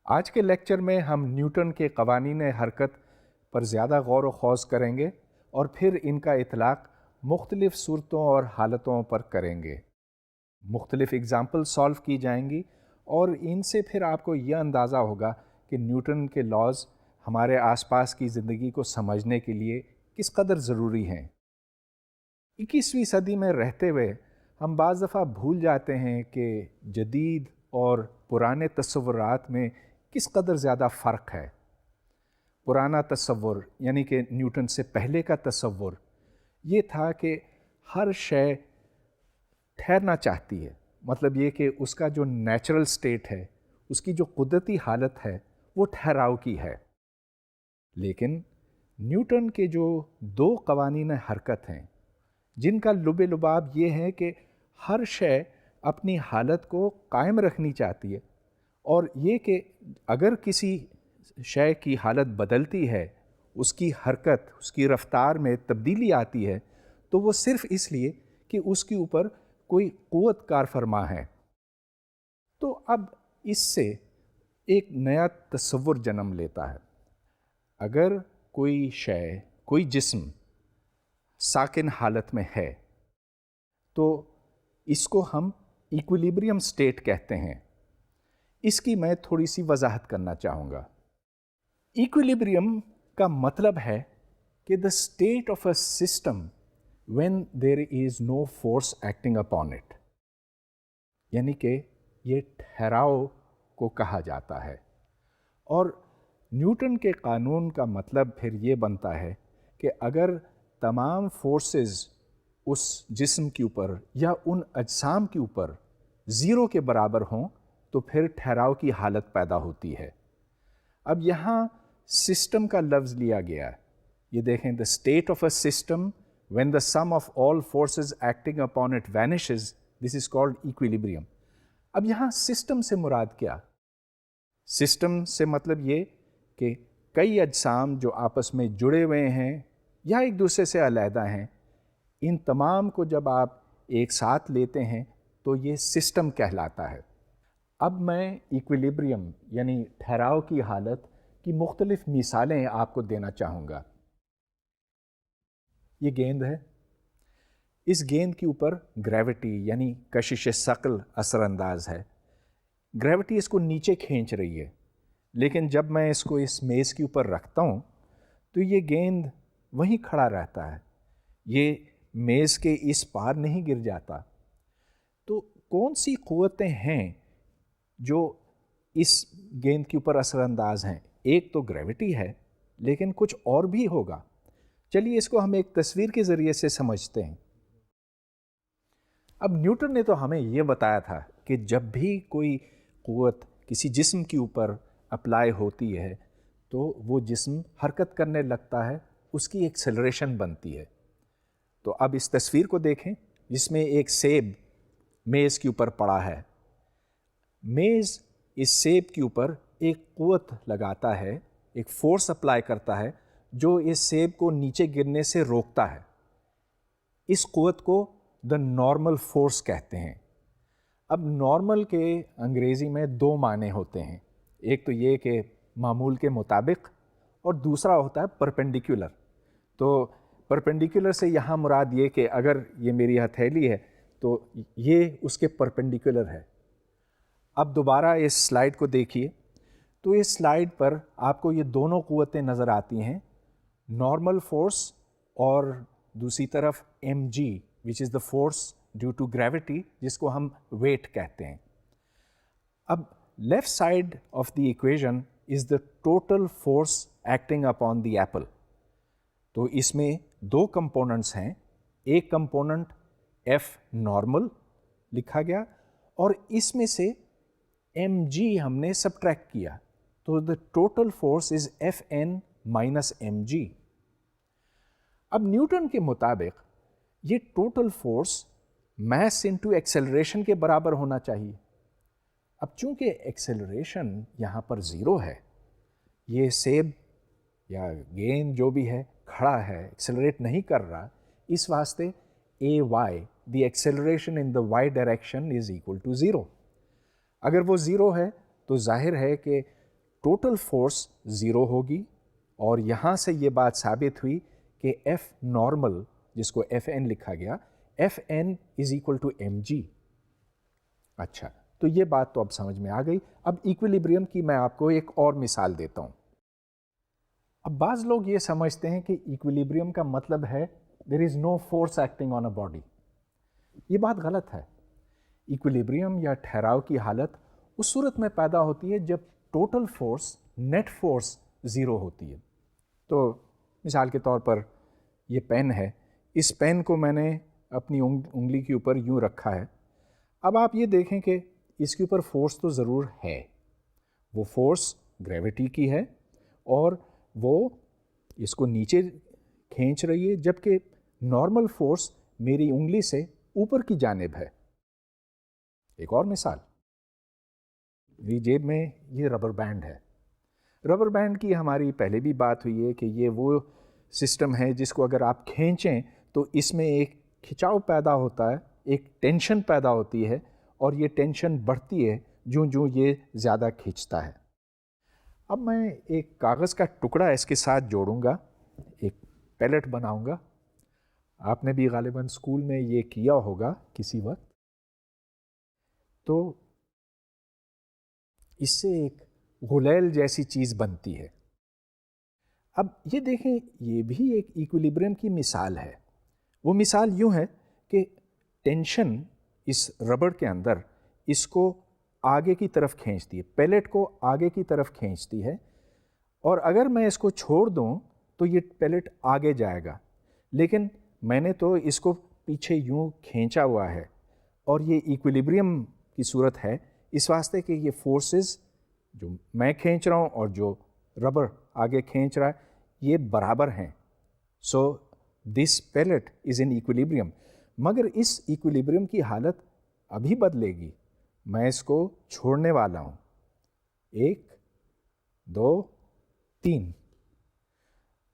آج کے لیکچر میں ہم نیوٹن کے قوانین حرکت پر زیادہ غور و خوض کریں گے اور پھر ان کا اطلاق مختلف صورتوں اور حالتوں پر کریں گے۔ مختلف اگزامپل سالو کی جائیں گی اور ان سے پھر آپ کو یہ اندازہ ہوگا کہ نیوٹن کے لاز ہمارے آس پاس کی زندگی کو سمجھنے کے لیے کس قدر ضروری ہیں۔ 21ویں صدی میں رہتے ہوئے ہم بعض دفعہ بھول جاتے ہیں کہ جدید اور پرانے تصورات میں کس قدر زیادہ فرق ہے۔ پرانا تصور یعنی کہ نیوٹن سے پہلے کا تصور یہ تھا کہ ہر شے ٹھہرنا چاہتی ہے، مطلب یہ کہ اس کا جو نیچرل سٹیٹ ہے، اس کی جو قدرتی حالت ہے وہ ٹھہراؤ کی ہے۔ لیکن نیوٹن کے جو دو قوانین حرکت ہیں جن کا لب لباب یہ ہے کہ ہر شے اپنی حالت کو قائم رکھنی چاہتی ہے، اور یہ کہ اگر کسی شے کی حالت بدلتی ہے، اس کی حرکت، اس کی رفتار میں تبدیلی آتی ہے، تو وہ صرف اس لیے کہ اس کے اوپر کوئی قوت کار فرما ہے۔ تو اب اس سے ایک نیا تصور جنم لیتا ہے۔ اگر کوئی شے، کوئی جسم ساکن حالت میں ہے تو اس کو ہم ایکویلیبریم سٹیٹ کہتے ہیں۔ اس کی میں تھوڑی سی وضاحت کرنا چاہوں گا۔ ایکویلیبریم کا مطلب ہے کہ the state of a system when there is no force acting upon it، یعنی کہ یہ ٹھہراؤ کو کہا جاتا ہے۔ اور نیوٹن کے قانون کا مطلب پھر یہ بنتا ہے کہ اگر تمام فورسز اس جسم کے اوپر یا ان اجسام کے اوپر زیرو کے برابر ہوں تو پھر ٹھہراؤ کی حالت پیدا ہوتی ہے۔ اب یہاں سسٹم کا لفظ لیا گیا ہے، یہ دیکھیں the state of a system when the sum of all forces acting upon it vanishes, this is called equilibrium۔ اب یہاں سسٹم سے مراد کیا؟ سسٹم سے مطلب یہ کہ کئی اجسام جو آپس میں جڑے ہوئے ہیں یا ایک دوسرے سے علیحدہ ہیں، ان تمام کو جب آپ ایک ساتھ لیتے ہیں تو یہ سسٹم کہلاتا ہے۔ اب میں ایکویلیبریم یعنی ٹھہراؤ کی حالت کی مختلف مثالیں آپ کو دینا چاہوں گا۔ یہ گیند ہے، اس گیند کے اوپر گریوٹی یعنی کشش ثقل اثر انداز ہے۔ گریوٹی اس کو نیچے کھینچ رہی ہے، لیکن جب میں اس کو اس میز کے اوپر رکھتا ہوں تو یہ گیند وہیں کھڑا رہتا ہے، یہ میز کے اس پار نہیں گر جاتا۔ تو کون سی قوتیں ہیں جو اس گیند کے اوپر اثر انداز ہیں؟ ایک تو گریوٹی ہے، لیکن کچھ اور بھی ہوگا۔ چلیے اس کو ہم ایک تصویر کے ذریعے سے سمجھتے ہیں۔ اب نیوٹن نے تو ہمیں یہ بتایا تھا کہ جب بھی کوئی قوت کسی جسم کے اوپر اپلائی ہوتی ہے تو وہ جسم حرکت کرنے لگتا ہے، اس کی ایکسلریشن بنتی ہے۔ تو اب اس تصویر کو دیکھیں جس میں ایک سیب میز کے اوپر پڑا ہے۔ میز اس سیب کے اوپر ایک قوت لگاتا ہے، ایک فورس اپلائی کرتا ہے جو اس سیب کو نیچے گرنے سے روکتا ہے۔ اس قوت کو دا نارمل فورس کہتے ہیں۔ اب نارمل کے انگریزی میں دو معنی ہوتے ہیں، ایک تو یہ کہ معمول کے مطابق، اور دوسرا ہوتا ہے پرپینڈیکولر۔ تو پرپینڈیکولر سے یہاں مراد یہ کہ اگر یہ میری ہتھیلی ہے تو یہ اس کے پرپینڈیکولر ہے۔ اب دوبارہ اس سلائیڈ کو دیکھیے تو اس سلائیڈ پر آپ کو یہ دونوں قوتیں نظر آتی ہیں، نارمل فورس اور دوسری طرف M G which is the force due to gravity، جس کو ہم ویٹ کہتے ہیں۔ اب left side of the equation is the total force acting upon the apple۔ تو اس میں دو کمپوننٹس ہیں، ایک کمپوننٹ ایف نارمل لکھا گیا اور اس میں سے ایم جی ہم نے سبٹریکٹ کیا، تو the total force is F N minus M G. اب نیوٹن کے مطابق یہ total force mass into acceleration کے برابر ہونا چاہیے۔ اب چونکہ ایکسلریشن یہاں پر زیرو ہے، یہ سیب یا گیند جو بھی ہے کھڑا ہے، ایکسلریٹ نہیں کر رہا، اس واسطے A Y the acceleration in the Y direction is equal to zero. اگر وہ زیرو ہے تو ظاہر ہے کہ ٹوٹل فورس 0 ہوگی، اور یہاں سے یہ بات ثابت ہوئی کہ ایف نارمل، جس کو ایف این لکھا گیا، F N is equal to M G. اچھا، تو یہ بات تو اب سمجھ میں آ گئی. اب ایکویلیبریم کی میں آپ کو ایک اور مثال دیتا ہوں. اب بعض لوگ یہ سمجھتے ہیں کہ ایکویلیبریم کا مطلب ہے there is no force acting on a body. یہ بات غلط ہے. ایکویلیبریم یا ٹھہراؤ کی حالت اس صورت میں پیدا ہوتی ہے جب ٹوٹل فورس، نیٹ فورس 0 ہوتی ہے. تو مثال کے طور پر یہ پین ہے، اس پین کو میں نے اپنی انگلی کے اوپر یوں رکھا ہے. اب آپ یہ دیکھیں کہ اس کے اوپر فورس تو ضرور ہے، وہ فورس گریوٹی کی ہے، اور وہ اس کو نیچے کھینچ رہی ہے، جبکہ نارمل فورس میری انگلی سے اوپر کی جانب ہے. ایک اور مثال، میری جیب میں یہ ربر بینڈ ہے. ربر بینڈ کی ہماری پہلے بھی بات ہوئی ہے کہ یہ وہ سسٹم ہے جس کو اگر آپ کھینچیں تو اس میں ایک کھچاؤ پیدا ہوتا ہے، ایک ٹینشن پیدا ہوتی ہے، اور یہ ٹینشن بڑھتی ہے جوں جوں یہ زیادہ کھینچتا ہے. اب میں ایک کاغذ کا ٹکڑا اس کے ساتھ جوڑوں گا، ایک پیلٹ بناؤں گا. آپ نے بھی غالباً اسکول میں یہ کیا ہوگا کسی وقت. تو اس سے ایک غلیل جیسی چیز بنتی ہے. اب یہ دیکھیں، یہ بھی ایک ایکویلیبریم کی مثال ہے. وہ مثال یوں ہے کہ ٹینشن اس ربڑ کے اندر اس کو آگے کی طرف کھینچتی ہے، پیلٹ کو آگے کی طرف کھینچتی ہے، اور اگر میں اس کو چھوڑ دوں تو یہ پیلٹ آگے جائے گا. لیکن میں نے تو اس کو پیچھے یوں کھینچا ہوا ہے، اور یہ ایکویلیبریم کی صورت ہے اس واسطے کہ یہ فورسز جو میں کھینچ رہا ہوں اور جو ربر آگے کھینچ رہا ہے یہ برابر ہیں. سو دس پیلٹ از ان ایکویلیبریم. مگر اس ایکویلیبریم کی حالت ابھی بدلے گی. میں اس کو چھوڑنے والا ہوں. 1 2 3.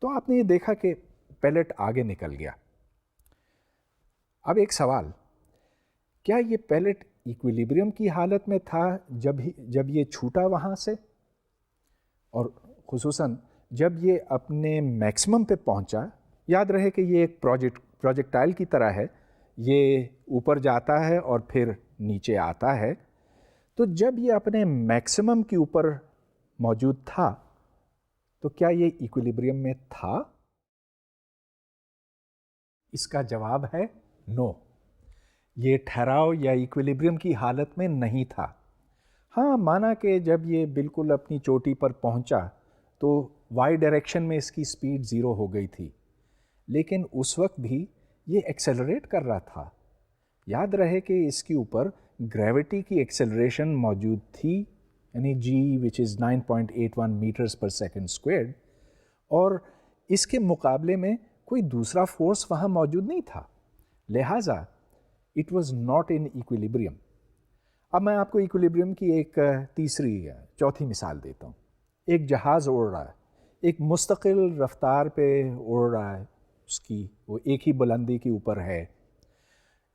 تو آپ نے یہ دیکھا کہ پیلٹ آگے نکل گیا. اب ایک سوال، کیا یہ پیلٹ ایکویلیبریم کی حالت میں تھا جب یہ چھوٹا وہاں سے، اور خصوصاً جب یہ اپنے میکسیمم پہ پہنچا؟ یاد رہے کہ یہ ایک پروجیکٹائل کی طرح ہے، یہ اوپر جاتا ہے اور پھر نیچے آتا ہے. تو جب یہ اپنے میکسیمم کے اوپر موجود تھا تو کیا یہ ایکویلیبریم میں تھا؟ اس کا جواب ہے نو. یہ ٹھہراؤ یا ایکویلیبریم کی حالت میں نہیں تھا. ہاں، مانا کہ جب یہ بالکل اپنی چوٹی پر پہنچا تو وائی ڈائریکشن میں اس کی سپیڈ 0 ہو گئی تھی، لیکن اس وقت بھی یہ ایکسیلریٹ کر رہا تھا. یاد رہے کہ اس کے اوپر گریوٹی کی ایکسیلریشن موجود تھی، یعنی جی وچ از 9.81 میٹرز پر سیکنڈ اسکوائرڈ، اور اس کے مقابلے میں کوئی دوسرا فورس وہاں موجود نہیں تھا. لہٰذا it was not in equilibrium. اب میں آپ کو ایکویلیبریم کی ایک چوتھی مثال دیتا ہوں. ایک جہاز اڑ رہا ہے، ایک مستقل رفتار پہ اڑ رہا ہے، اس کی وہ ایک ہی بلندی کے اوپر ہے.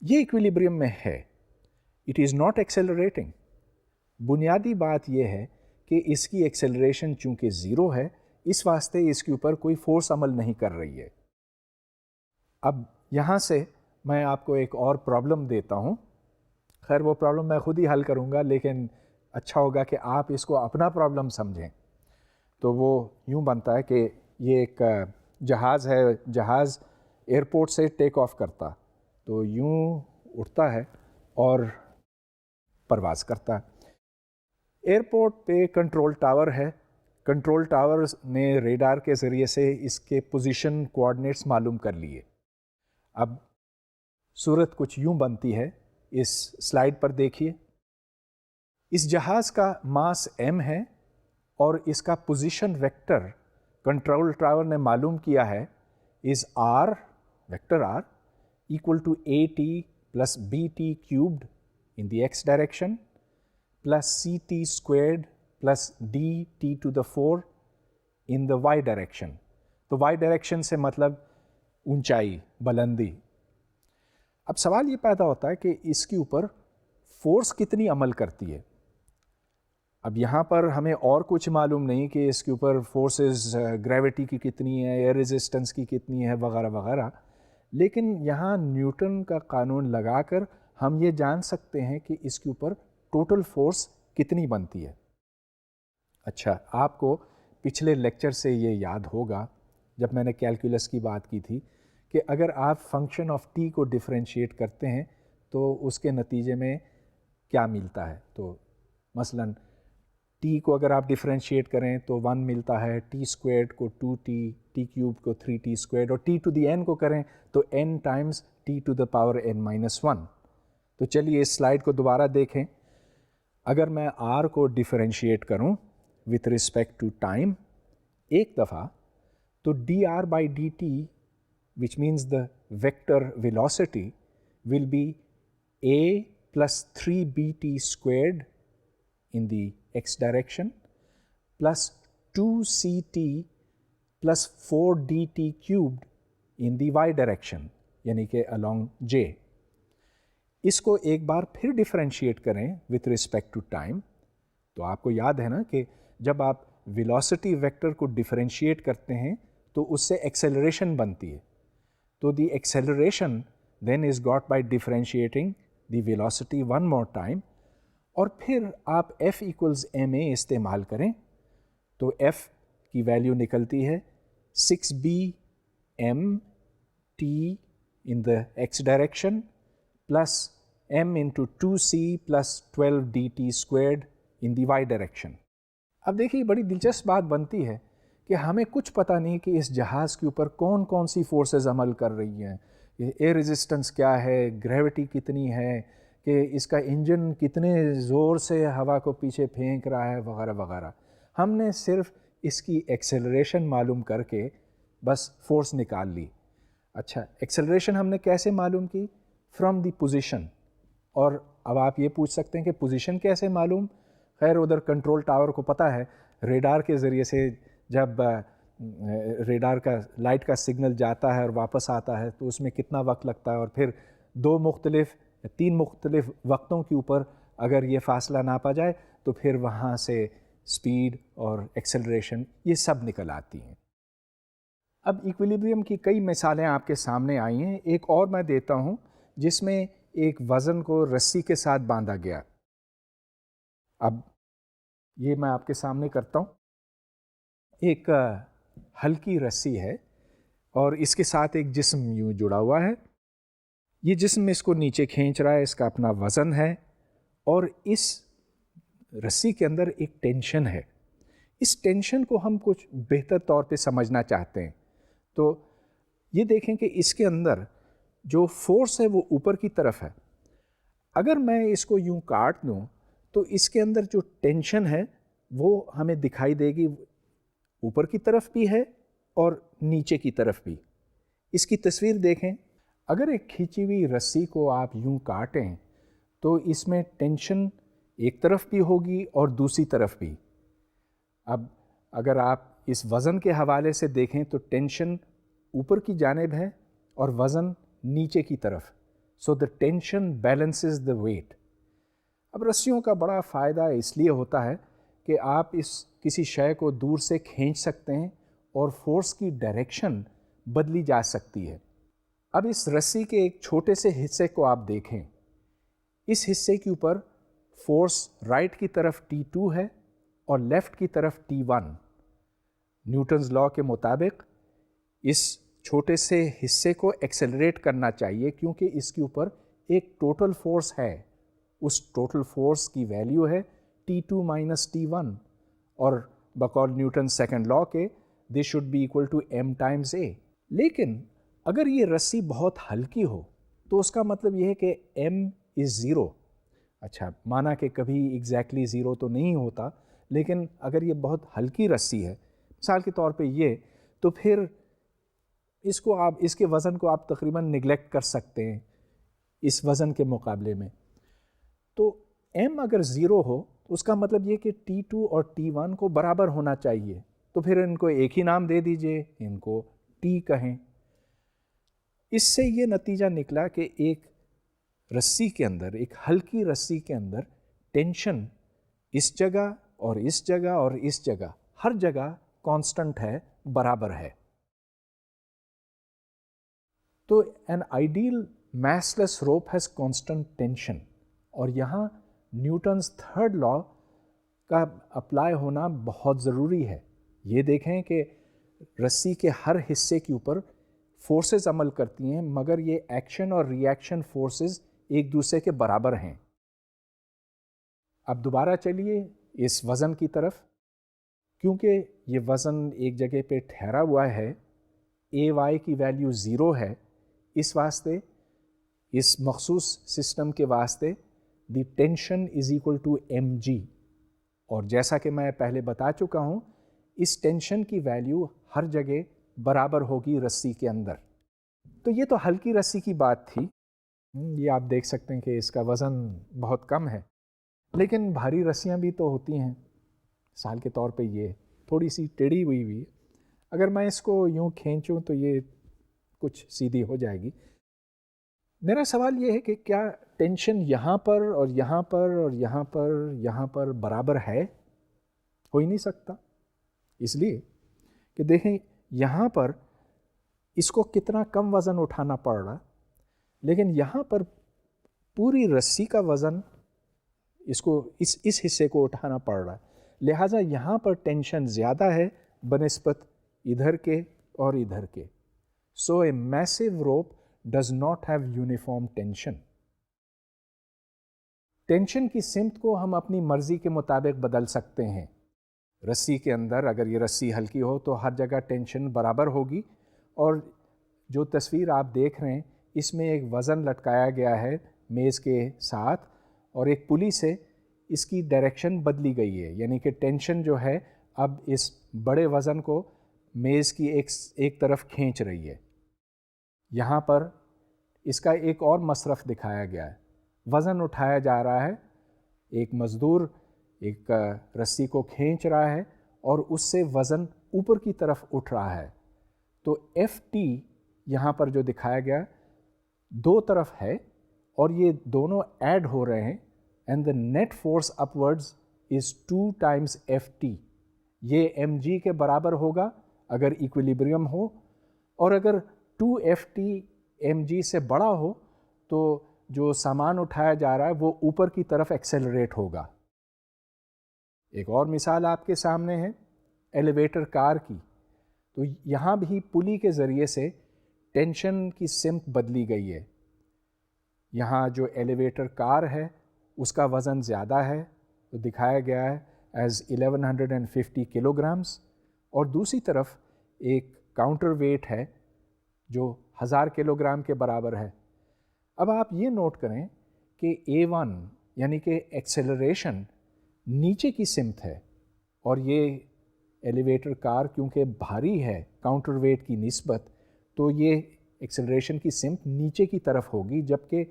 یہ ایکویلیبریم میں ہے. It is not accelerating. بنیادی بات یہ ہے کہ اس کی ایکسیلریشن چونکہ 0 ہے، اس واسطے اس کے اوپر کوئی فورس عمل نہیں کر رہی ہے. اب یہاں سے میں آپ کو ایک اور پرابلم دیتا ہوں. خیر وہ پرابلم میں خود ہی حل کروں گا، لیکن اچھا ہوگا کہ آپ اس کو اپنا پرابلم سمجھیں. تو وہ یوں بنتا ہے کہ یہ ایک جہاز ہے، جہاز ایئرپورٹ سے ٹیک آف کرتا، تو یوں اٹھتا ہے اور پرواز کرتا ہے. ایئرپورٹ پہ کنٹرول ٹاور ہے. کنٹرول ٹاور نے ریڈار کے ذریعے سے اس کے پوزیشن کوآرڈینیٹس معلوم کر لیے. اب صورت کچھ یوں بنتی ہے، اس سلائیڈ پر دیکھیے. اس جہاز کا ماس m ہے اور اس کا پوزیشن ویکٹر کنٹرول ٹاور نے معلوم کیا ہے از r، vector r equal to at plus bt cubed in the x direction plus ct squared plus dt to the 4 in the y direction. تو y direction سے مطلب اونچائی، بلندی. اب سوال یہ پیدا ہوتا ہے کہ اس کے اوپر فورس کتنی عمل کرتی ہے. اب یہاں پر ہمیں اور کچھ معلوم نہیں کہ اس کے اوپر فورسز گریوٹی کی کتنی ہے، ایئر ریزسٹنس کی کتنی ہے، وغیرہ وغیرہ، لیکن یہاں نیوٹن کا قانون لگا کر ہم یہ جان سکتے ہیں کہ اس کے اوپر ٹوٹل فورس کتنی بنتی ہے۔ اچھا، آپ کو پچھلے لیکچر سے یہ یاد ہوگا جب میں نے کیلکولس کی بات کی تھی کہ اگر آپ فنکشن آف ٹی کو ڈفرینشیٹ کرتے ہیں تو اس کے نتیجے میں کیا ملتا ہے۔ تو مثلاً ٹی کو اگر آپ ڈفرینشیٹ کریں تو 1 ملتا ہے، ٹی اسکوائرڈ کو 2t، ٹی کیوب کو 3t اسکوائرڈ، اور ٹی ٹو دی n کو کریں تو n times T to the power n-1۔ تو چلیے اس سلائیڈ کو دوبارہ دیکھیں۔ اگر میں r کو ڈفرینشیٹ کروں وتھ رسپیکٹ ٹو ٹائم ایک دفعہ، تو dr by D T which means the vector velocity will be a plus 3bt squared in the x direction plus 2ct plus 4dt cubed in the y direction، یعنی کہ along j۔ اس کو ایک بار پھر differentiate کریں with respect to time، تو آپ کو یاد ہے نا کہ جب آپ ویلوسٹی ویکٹر کو ڈفرینشیٹ کرتے ہیں تو اس سے ایکسیلریشن بنتی ہے۔ تو the acceleration then is got by differentiating the velocity one more time, اور پھر آپ ایف ایکولز ایم اے استعمال کریں تو ایف کی ویلیو نکلتی ہے 6b m t in the X direction plus m into 2c plus 12dt squared in the Y direction. اب دیکھیے بڑی دلچسپ بات بنتی ہے کہ ہمیں کچھ پتہ نہیں کہ اس جہاز کے اوپر کون کون سی فورسز عمل کر رہی ہیں، ایئر ریزسٹنس کیا ہے، گریوٹی کتنی ہے، کہ اس کا انجن کتنے زور سے ہوا کو پیچھے پھینک رہا ہے، وغیرہ وغیرہ۔ ہم نے صرف اس کی ایکسیلریشن معلوم کر کے بس فورس نکال لی۔ اچھا، ایکسیلریشن ہم نے کیسے معلوم کی؟ From the position. اور اب آپ یہ پوچھ سکتے ہیں کہ پوزیشن کیسے معلوم؟ خیر ادھر کنٹرول ٹاور کو پتہ ہے، ریڈار کے ذریعے سے جب ریڈار کا لائٹ کا سگنل جاتا ہے اور واپس آتا ہے تو اس میں کتنا وقت لگتا ہے، اور پھر 3 مختلف وقتوں کے اوپر اگر یہ فاصلہ ناپا جائے تو پھر وہاں سے سپیڈ اور ایکسیلریشن یہ سب نکل آتی ہیں۔ اب ایکویلیبریم کی کئی مثالیں آپ کے سامنے آئی ہیں، ایک اور میں دیتا ہوں جس میں ایک وزن کو رسی کے ساتھ باندھا گیا۔ اب یہ میں آپ کے سامنے کرتا ہوں، ایک ہلکی رسی ہے اور اس کے ساتھ ایک جسم یوں جڑا ہوا ہے، یہ جسم اس کو نیچے کھینچ رہا ہے، اس کا اپنا وزن ہے، اور اس رسی کے اندر ایک ٹینشن ہے۔ اس ٹینشن کو ہم کچھ بہتر طور پہ سمجھنا چاہتے ہیں، تو یہ دیکھیں کہ اس کے اندر جو فورس ہے وہ اوپر کی طرف ہے۔ اگر میں اس کو یوں کاٹ دوں تو اس کے اندر جو ٹینشن ہے وہ ہمیں دکھائی دے گی، اوپر کی طرف بھی ہے اور نیچے کی طرف بھی۔ اس کی تصویر دیکھیں، اگر ایک کھینچی ہوئی رسی کو آپ یوں کاٹیں تو اس میں ٹینشن ایک طرف بھی ہوگی اور دوسری طرف بھی۔ اب اگر آپ اس وزن کے حوالے سے دیکھیں تو ٹینشن اوپر کی جانب ہے اور وزن نیچے کی طرف، سو the tension balances the wait. اب رسیوں کا بڑا فائدہ اس لیے ہوتا ہے کہ آپ کسی شے کو دور سے کھینچ سکتے ہیں اور فورس کی ڈائریکشن بدلی جا سکتی ہے۔ اب اس رسی کے ایک چھوٹے سے حصے کو آپ دیکھیں، اس حصے کے اوپر فورس رائٹ کی طرف T2 ہے اور لیفٹ کی طرف T1۔ نیوٹنز لاء کے مطابق اس چھوٹے سے حصے کو ایکسیلریٹ کرنا چاہیے کیونکہ اس کے اوپر ایک ٹوٹل فورس ہے، اس ٹوٹل فورس کی ویلیو ہے T2 مائنس T1، اور بقول نیوٹن سیکنڈ لاء کے this should be equal to m times a۔ لیکن اگر یہ رسی بہت ہلکی ہو تو اس کا مطلب یہ ہے کہ m از 0۔ اچھا، مانا کہ کبھی ایگزیکٹلی 0 تو نہیں ہوتا، لیکن اگر یہ بہت ہلکی رسی ہے، مثال کے طور پہ یہ، تو پھر اس کے وزن کو آپ تقریباً نگلیکٹ کر سکتے ہیں اس وزن کے مقابلے میں۔ تو m اگر 0 ہو تو اس کا مطلب یہ کہ T2 اور T1 کو برابر ہونا چاہیے، تو پھر ان کو ایک ہی نام دے دیجئے، ان کو T کہیں۔ اس سے یہ نتیجہ نکلا کہ ایک رسی کے اندر، ایک ہلکی رسی کے اندر ٹینشن اس جگہ اور اس جگہ اور اس جگہ ہر جگہ کانسٹنٹ ہے، برابر ہے. تو این آئیڈیل میس لیس روپ ہیز کانسٹنٹ ٹینشن. اور یہاں نیوٹنز تھرڈ لا کا اپلائی ہونا بہت ضروری ہے. یہ دیکھیں کہ رسی کے ہر حصے کے اوپر فورسز عمل کرتی ہیں، مگر یہ ایکشن اور ری ایکشن فورسز ایک دوسرے کے برابر ہیں. اب دوبارہ چلیے اس وزن کی طرف. کیونکہ یہ وزن ایک جگہ پہ ٹھہرا ہوا ہے، اے وائی کی ویلیو 0 ہے، اس واسطے اس مخصوص سسٹم کے واسطے the tension is equal to M G. اور جیسا کہ میں پہلے بتا چکا ہوں، اس ٹینشن کی ویلیو ہر جگہ برابر ہوگی رسی کے اندر. تو یہ تو ہلکی رسی کی بات تھی. یہ آپ دیکھ سکتے ہیں کہ اس کا وزن بہت کم ہے، لیکن بھاری رسیاں بھی تو ہوتی ہیں. مثال کے طور پہ یہ تھوڑی سی ٹیڑھی ہوئی ہے، اگر میں اس کو یوں کھینچوں تو یہ کچھ سیدھی ہو جائے گی. میرا سوال یہ ہے کہ کیا ٹینشن یہاں پر اور یہاں پر اور یہاں پر یہاں پر برابر ہے؟ ہو ہی نہیں سکتا. اس لیے کہ دیکھیں یہاں پر اس کو کتنا کم وزن اٹھانا پڑ رہا، لیکن یہاں پر پوری رسی کا وزن اس کو اس حصے کو اٹھانا پڑ رہا ہے. لہٰذا یہاں پر ٹینشن زیادہ ہے بنسبت ادھر کے اور ادھر کے. سو اے میسو روپ does not have uniform tension. Tension کی سمت کو ہم اپنی مرضی کے مطابق بدل سکتے ہیں. رسی کے اندر اگر یہ رسی ہلکی ہو تو ہر جگہ ٹینشن برابر ہوگی. اور جو تصویر آپ دیکھ رہے ہیں اس میں ایک وزن لٹکایا گیا ہے میز کے ساتھ، اور ایک پلی سے اس کی ڈائریکشن بدلی گئی ہے، یعنی کہ ٹینشن جو ہے اب اس بڑے وزن کو میز کی ایک طرف کھینچ رہی ہے. یہاں پر اس کا ایک اور مصرف دکھایا گیا ہے. وزن اٹھایا جا رہا ہے، ایک مزدور ایک رسی کو کھینچ رہا ہے اور اس سے وزن اوپر کی طرف اٹھ رہا ہے. تو ایف ٹی یہاں پر جو دکھایا گیا دو طرف ہے اور یہ دونوں ایڈ ہو رہے ہیں، and the net force upwards is 2 times F T. یہ ایم جی کے برابر ہوگا اگر ایکویلیبریم ہو، اور اگر 2 ایف ٹی ایم جی سے بڑا ہو تو جو سامان اٹھایا جا رہا ہے وہ اوپر کی طرف ایکسیلریٹ ہوگا. ایک اور مثال آپ کے سامنے ہے ایلیویٹر کار کی. تو یہاں بھی پلی کے ذریعے سے ٹینشن کی سمت بدلی گئی ہے. یہاں جو ایلیویٹر کار ہے اس کا وزن زیادہ ہے، تو دکھایا گیا ہے ایز 1150 کلو گرامز، اور دوسری طرف ایک کاؤنٹر ویٹ ہے جو 1000 کلو گرام کے برابر ہے. اب آپ یہ نوٹ کریں کہ A1 یعنی کہ ایکسیلریشن نیچے کی سمت ہے، اور یہ ایلیویٹر کار کیونکہ بھاری ہے کاؤنٹر ویٹ کی نسبت، تو یہ ایکسیلریشن کی سمت نیچے کی طرف ہوگی، جبکہ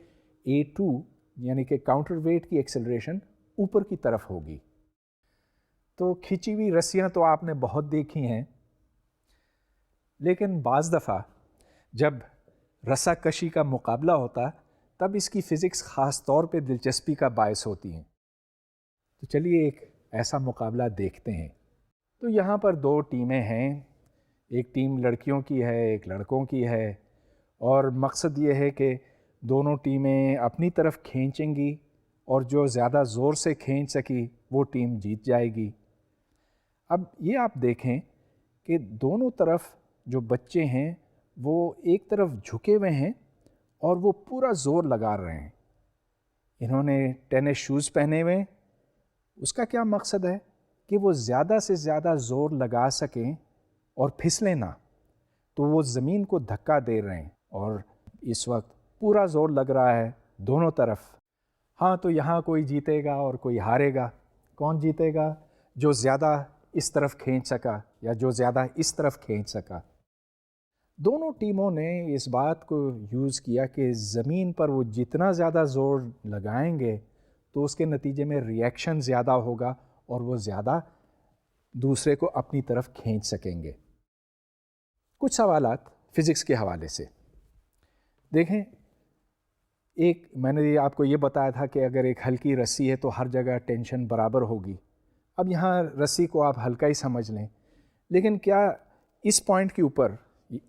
A2 یعنی کہ کاؤنٹر ویٹ کی ایکسیلریشن اوپر کی طرف ہوگی. تو کھینچی ہوئی رسیاں تو آپ نے بہت دیکھی ہیں، لیکن بعض دفعہ جب رسا کشی کا مقابلہ ہوتا تب اس کی فزکس خاص طور پہ دلچسپی کا باعث ہوتی ہیں. تو چلیے ایک ایسا مقابلہ دیکھتے ہیں. تو یہاں پر 2 ٹیمیں ہیں، ایک ٹیم لڑکیوں کی ہے ایک لڑکوں کی ہے، اور مقصد یہ ہے کہ دونوں ٹیمیں اپنی طرف کھینچیں گی اور جو زیادہ زور سے کھینچ سکی وہ ٹیم جیت جائے گی. اب یہ آپ دیکھیں کہ دونوں طرف جو بچے ہیں وہ ایک طرف جھکے ہوئے ہیں اور وہ پورا زور لگا رہے ہیں. انہوں نے ٹینس شوز پہنے ہوئے. اس کا کیا مقصد ہے کہ وہ زیادہ سے زیادہ زور لگا سکیں اور پھسلیں نہ. تو وہ زمین کو دھکا دے رہے ہیں اور اس وقت پورا زور لگ رہا ہے دونوں طرف. ہاں تو یہاں کوئی جیتے گا اور کوئی ہارے گا. کون جیتے گا؟ جو زیادہ اس طرف کھینچ سکا یا جو زیادہ اس طرف کھینچ سکا. دونوں ٹیموں نے اس بات کو یوز کیا کہ زمین پر وہ جتنا زیادہ زور لگائیں گے تو اس کے نتیجے میں ری ایکشن زیادہ ہوگا اور وہ زیادہ دوسرے کو اپنی طرف کھینچ سکیں گے. کچھ سوالات فزکس کے حوالے سے دیکھیں. میں نے آپ کو یہ بتایا تھا کہ اگر ایک ہلکی رسی ہے تو ہر جگہ ٹینشن برابر ہوگی. اب یہاں رسی کو آپ ہلکا ہی سمجھ لیں، لیکن کیا اس پوائنٹ کے اوپر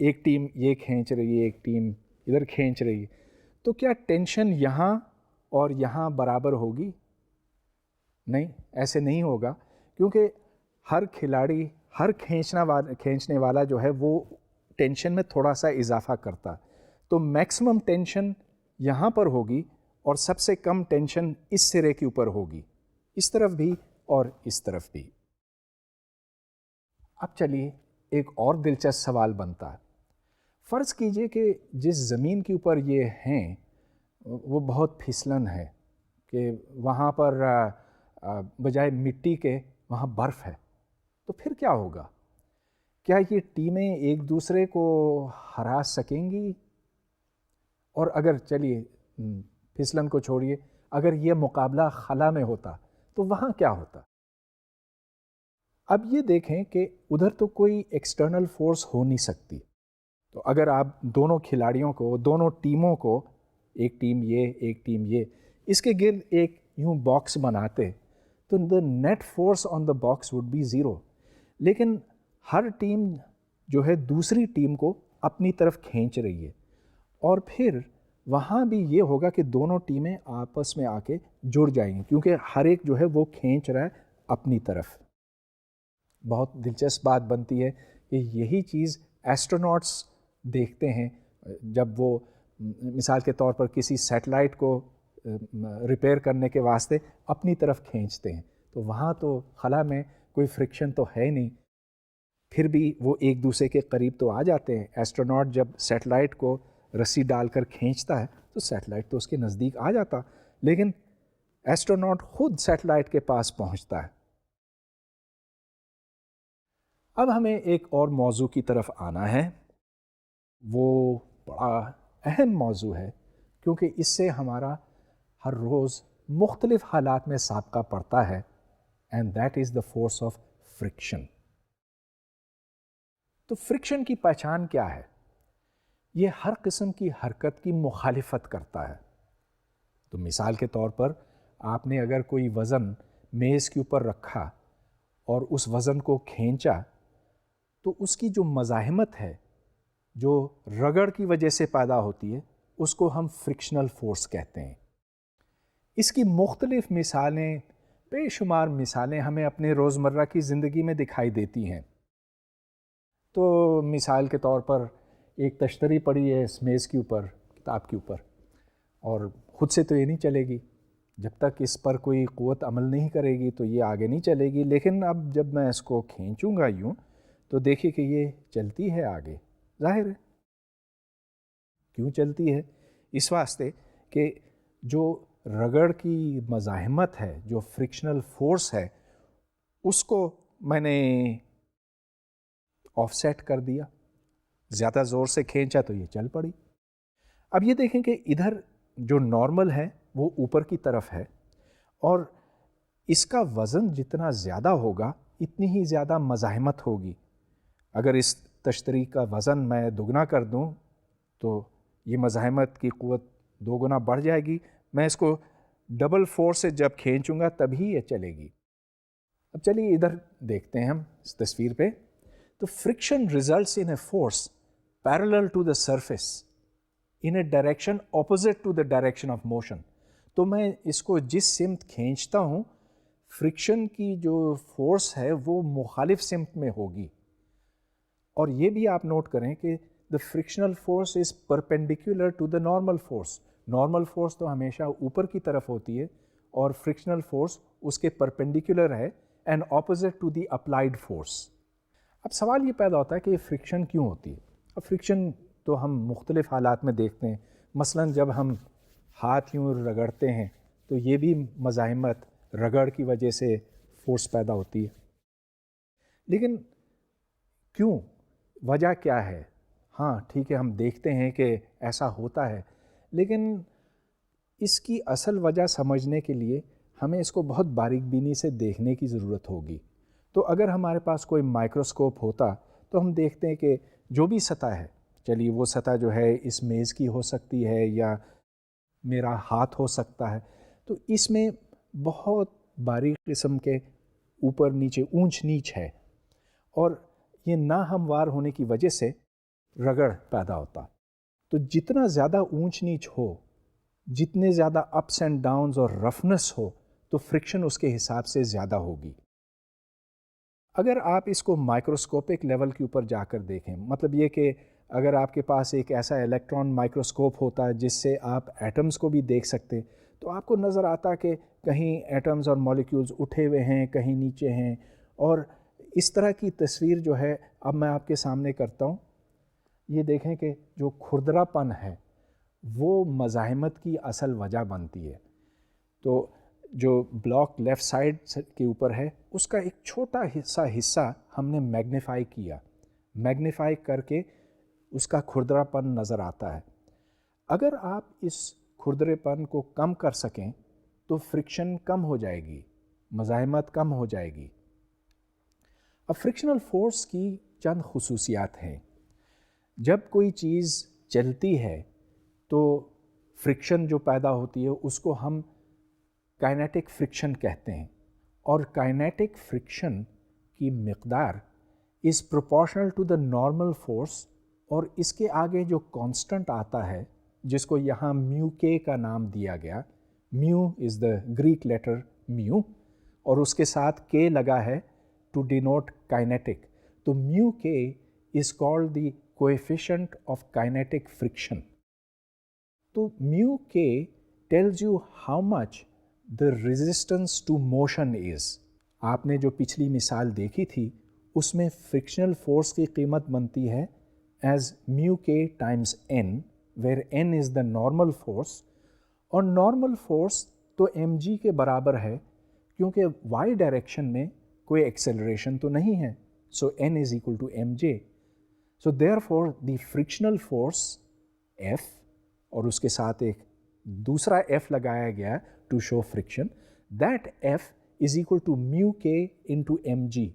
ایک ٹیم یہ کھینچ رہی ہے، ایک ٹیم ادھر کھینچ رہی ہے، تو کیا ٹینشن یہاں اور یہاں برابر ہوگی؟ نہیں، ایسے نہیں ہوگا، کیونکہ ہر کھلاڑی، ہر کھینچنے والا جو ہے وہ ٹینشن میں تھوڑا سا اضافہ کرتا، تو میکسیمم ٹینشن یہاں پر ہوگی اور سب سے کم ٹینشن اس سرے کے اوپر ہوگی، اس طرف بھی اور اس طرف بھی۔ اب چلیے ایک اور دلچسپ سوال بنتا ہے، فرض کیجئے کہ جس زمین کے اوپر یہ ہیں وہ بہت پھسلن ہے، کہ وہاں پر بجائے مٹی کے وہاں برف ہے، تو پھر کیا ہوگا؟ کیا یہ ٹیمیں ایک دوسرے کو ہرا سکیں گی؟ اور اگر چلیے پھسلن کو چھوڑیے، اگر یہ مقابلہ خلا میں ہوتا تو وہاں کیا ہوتا؟ اب یہ دیکھیں کہ ادھر تو کوئی ایکسٹرنل فورس ہو نہیں سکتی، تو اگر آپ دونوں کھلاڑیوں کو، دونوں ٹیموں کو، ایک ٹیم یہ ایک ٹیم یہ، اس کے گرد ایک یوں باکس بناتے تو the net force on the box would be zero, لیکن ہر ٹیم جو ہے دوسری ٹیم کو اپنی طرف کھینچ رہی ہے، اور پھر وہاں بھی یہ ہوگا کہ دونوں ٹیمیں آپس میں آ کے جڑ جائیں گی، کیونکہ ہر ایک جو ہے وہ کھینچ رہا ہے اپنی طرف۔ بہت دلچسپ بات بنتی ہے کہ یہی چیز ایسٹروناٹس دیکھتے ہیں جب وہ مثال کے طور پر کسی سیٹلائٹ کو ریپیئر کرنے کے واسطے اپنی طرف کھینچتے ہیں، تو وہاں تو خلا میں کوئی فرکشن تو ہے نہیں، پھر بھی وہ ایک دوسرے کے قریب تو آ جاتے ہیں۔ ایسٹروناٹ جب سیٹلائٹ کو رسی ڈال کر کھینچتا ہے تو سیٹلائٹ تو اس کے نزدیک آ جاتا، لیکن ایسٹروناٹ خود سیٹلائٹ کے پاس پہنچتا ہے۔ اب ہمیں ایک اور موضوع کی طرف آنا ہے، وہ بڑا اہم موضوع ہے، کیونکہ اس سے ہمارا ہر روز مختلف حالات میں سابقہ پڑتا ہے، and that is the force of friction. تو فرکشن کی پہچان کیا ہے؟ یہ ہر قسم کی حرکت کی مخالفت کرتا ہے۔ تو مثال کے طور پر آپ نے اگر کوئی وزن میز کے اوپر رکھا اور اس وزن کو کھینچا، تو اس کی جو مزاحمت ہے، جو رگڑ کی وجہ سے پیدا ہوتی ہے، اس کو ہم فرکشنل فورس کہتے ہیں۔ اس کی مختلف مثالیں، بے شمار مثالیں ہمیں اپنے روزمرہ کی زندگی میں دکھائی دیتی ہیں۔ تو مثال کے طور پر ایک تشتری پڑی ہے اس میز کے اوپر، کتاب کے اوپر، اور خود سے تو یہ نہیں چلے گی، جب تک اس پر کوئی قوت عمل نہیں کرے گی تو یہ آگے نہیں چلے گی، لیکن اب جب میں اس کو کھینچوں گا یوں تو دیکھیے کہ یہ چلتی ہے آگے۔ ظاہر ہے کیوں چلتی ہے؟ اس واسطے کہ جو رگڑ کی مزاحمت ہے، جو فرکشنل فورس ہے، اس کو میں نے آف سیٹ کر دیا، زیادہ زور سے کھینچا تو یہ چل پڑی۔ اب یہ دیکھیں کہ ادھر جو نارمل ہے وہ اوپر کی طرف ہے، اور اس کا وزن جتنا زیادہ ہوگا اتنی ہی زیادہ مزاحمت ہوگی۔ اگر اس تشتری کا وزن میں دگنا کر دوں تو یہ مزاحمت کی قوت 2 گنا بڑھ جائے گی، میں اس کو ڈبل فورس سے جب کھینچوں گا تبھی یہ چلے گی۔ اب چلیے ادھر دیکھتے ہیں ہم اس تصویر پہ، تو friction results in a force parallel to the surface in a direction opposite to the direction of motion. تو میں اس کو جس سمت کھینچتا ہوں، فرکشن کی جو فورس ہے وہ مخالف سمت میں ہوگی، اور یہ بھی آپ نوٹ کریں کہ the frictional force is perpendicular to the normal force. Normal force تو ہمیشہ اوپر کی طرف ہوتی ہے، اور فرکشنل فورس اس کے پرپینڈیکولر ہے and opposite to the applied force. اب سوال یہ پیدا ہوتا ہے کہ یہ فرکشن کیوں ہوتی ہے؟ اب فرکشن تو ہم مختلف حالات میں دیکھتے ہیں، مثلا جب ہم ہاتھ یوں رگڑتے ہیں تو یہ بھی مزاحمت، رگڑ کی وجہ سے فورس پیدا ہوتی ہے، لیکن کیوں؟ وجہ کیا ہے؟ ہاں ٹھیک ہے، ہم دیکھتے ہیں کہ ایسا ہوتا ہے، لیکن اس کی اصل وجہ سمجھنے کے لیے ہمیں اس کو بہت باریک بینی سے دیکھنے کی ضرورت ہوگی۔ تو اگر ہمارے پاس کوئی مائکروسکوپ ہوتا تو ہم دیکھتے ہیں کہ جو بھی سطح ہے، چلیے وہ سطح جو ہے اس میز کی ہو سکتی ہے یا میرا ہاتھ ہو سکتا ہے، تو اس میں بہت باریک قسم کے اوپر نیچے اونچ نیچ ہے، اور یہ ناہموار ہونے کی وجہ سے رگڑ پیدا ہوتا. تو جتنا زیادہ اونچ نیچ ہو، جتنے زیادہ اپس اینڈ ڈاؤنز اور رفنس ہو، تو فرکشن اس کے حساب سے زیادہ ہوگی. اگر آپ اس کو مائکروسکوپک لیول کے اوپر جا کر دیکھیں، مطلب یہ کہ اگر آپ کے پاس ایک ایسا الیکٹران مائکروسکوپ ہوتا ہے جس سے آپ ایٹمز کو بھی دیکھ سکتے، تو آپ کو نظر آتا کہ کہیں ایٹمز اور مالیکیولز اٹھے ہوئے ہیں، کہیں نیچے ہیں. اور اس طرح کی تصویر جو ہے اب میں آپ کے سامنے کرتا ہوں. یہ دیکھیں کہ جو کھردرا پن ہے وہ مزاحمت کی اصل وجہ بنتی ہے. تو جو بلاک لیفٹ سائڈ کے اوپر ہے اس کا ایک چھوٹا حصہ ہم نے میگنیفائی کیا، میگنیفائی کر کے اس کا کھردرا پن نظر آتا ہے. اگر آپ اس کھردرے پن کو کم کر سکیں تو فرکشن کم ہو جائے گی، مزاحمت کم ہو جائے گی. اب فرکشنل فورس کی چند خصوصیات ہیں. جب کوئی چیز چلتی ہے تو فرکشن جو پیدا ہوتی ہے اس کو ہم کائنیٹک فرکشن کہتے ہیں، اور کائنیٹک فرکشن کی مقدار is proportional to the normal force. اور اس کے آگے جو کانسٹنٹ آتا ہے جس کو یہاں میو کے کا نام دیا گیا، میو از دا گریک لیٹر میو، اور اس کے ساتھ کے لگا ہے ٹو ڈینوٹ کائنیٹک. تو mu K is called the coefficient of kinetic friction. تو mu K tells you how much the resistance to motion is. آپ نے جو پچھلی مثال دیکھی تھی اس میں فرکشنل فورس کی قیمت بنتی ہے as mu K Times n، where n is the normal force. اور نارمل فورس تو ایم جی کے برابر ہے کیونکہ وائی ڈائریکشن میں کوئی ایکسیلریشن تو نہیں ہے. سو n is equal to mj. So therefore the frictional force F، اور اس کے ساتھ ایک دوسرا ایف لگایا گیا to show friction, that F is equal to mu K into M جی.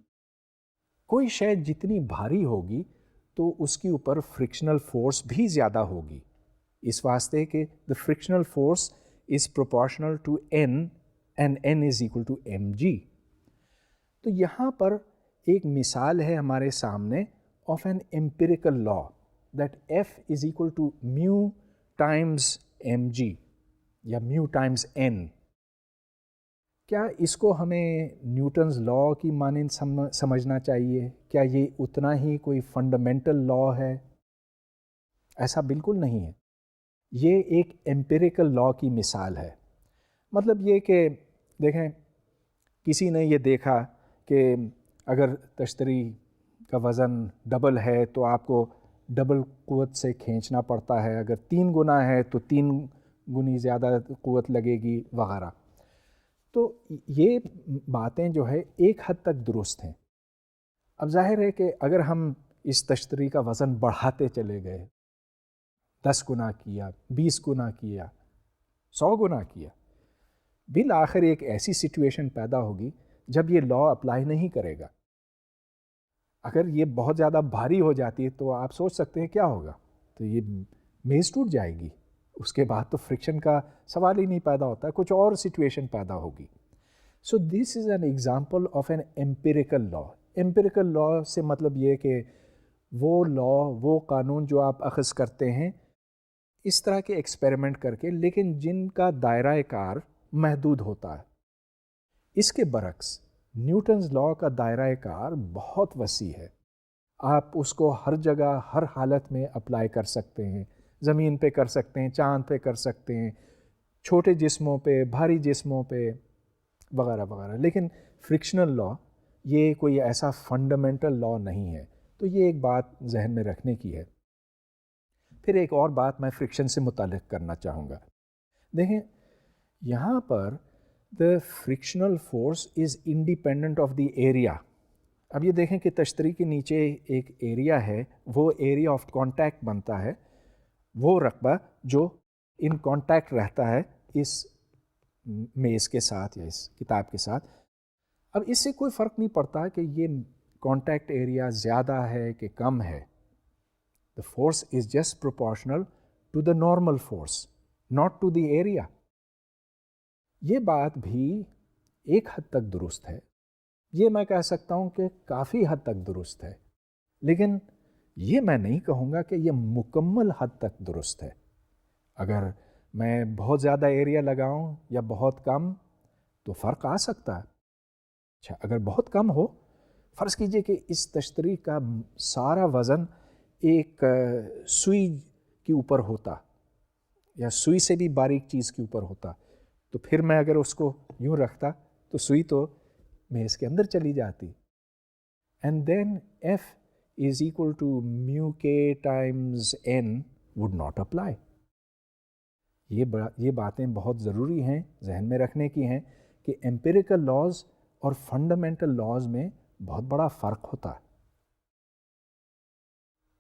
کوئی شے جتنی بھاری ہوگی تو اس کے اوپر فرکشنل فورس بھی زیادہ ہوگی، اس واسطے کہ the frictional force is proportional to N and N is equal to M G. تو یہاں پر ایک مثال ہے ہمارے سامنے of an empirical law that F is equal to mu times M G یا میو ٹائمز این. کیا اس کو ہمیں نیوٹنز لا کی مانند سمجھنا چاہیے؟ کیا یہ اتنا ہی کوئی فنڈامنٹل لا ہے؟ ایسا بالکل نہیں ہے. یہ ایک امپیریکل لا کی مثال ہے. مطلب یہ کہ دیکھیں، کسی نے یہ دیکھا کہ اگر تشتری کا وزن ڈبل ہے تو آپ کو ڈبل قوت سے کھینچنا پڑتا ہے، اگر 3 گنا ہے تو 3 گنی زیادہ قوت لگے گی وغیرہ. تو یہ باتیں جو ہے ایک حد تک درست ہیں. اب ظاہر ہے کہ اگر ہم اس تشتری کا وزن بڑھاتے چلے گئے، 10 گنا کیا، 20 گنا کیا، 100 گنا کیا، بالآخر ایک ایسی سچویشن پیدا ہوگی جب یہ لا اپلائی نہیں کرے گا. اگر یہ بہت زیادہ بھاری ہو جاتی ہے تو آپ سوچ سکتے ہیں کیا ہوگا، تو یہ میز ٹوٹ جائے گی. اس کے بعد تو فرکشن کا سوال ہی نہیں پیدا ہوتا، کچھ اور سچویشن پیدا ہوگی. So this is an example of an empirical law. Empirical law سے مطلب یہ کہ وہ لا، وہ قانون جو آپ اخذ کرتے ہیں اس طرح کے ایکسپیریمنٹ کر کے، لیکن جن کا دائرہ کار محدود ہوتا ہے. اس کے برعکس نیوٹنز لا کا دائرہ کار بہت وسیع ہے. آپ اس کو ہر جگہ ہر حالت میں اپلائی کر سکتے ہیں. زمین پہ کر سکتے ہیں، چاند پہ کر سکتے ہیں، چھوٹے جسموں پہ، بھاری جسموں پہ وغیرہ وغیرہ. لیکن فرکشنل لا یہ کوئی ایسا فنڈامنٹل لا نہیں ہے. تو یہ ایک بات ذہن میں رکھنے کی ہے. پھر ایک اور بات میں فرکشن سے متعلق کرنا چاہوں گا. دیکھیں یہاں پر the frictional force is independent of the area. اب یہ دیکھیں کہ تشتری کے نیچے ایک ایریا ہے، وہ ایریا آف کانٹیکٹ بنتا ہے، وہ رقبہ جو ان کانٹیکٹ رہتا ہے اس میز کے ساتھ یا اس کتاب کے ساتھ. اب اس سے کوئی فرق نہیں پڑتا کہ یہ کانٹیکٹ ایریا زیادہ ہے کہ کم ہے. The force is just proportional to the normal force, not to the area. یہ بات بھی ایک حد تک درست ہے، یہ میں کہہ سکتا ہوں کہ کافی حد تک درست ہے، لیکن یہ میں نہیں کہوں گا کہ یہ مکمل حد تک درست ہے۔ اگر میں بہت زیادہ ایریا لگاؤں یا بہت کم تو فرق آ سکتا ہے۔ اچھا، اگر بہت کم ہو، فرض کیجئے کہ اس تشتری کا سارا وزن ایک سوئی کے اوپر ہوتا یا سوئی سے بھی باریک چیز کے اوپر ہوتا، تو پھر میں اگر اس کو یوں رکھتا تو سوئی تو میز کے اندر چلی جاتی۔ And then F is equal to mu K times N would not apply. یہ باتیں بہت ضروری ہیں، ذہن میں رکھنے کی ہیں کہ ایمپیریکل لاز اور فنڈامنٹل لاز میں بہت بڑا فرق ہوتا ہے۔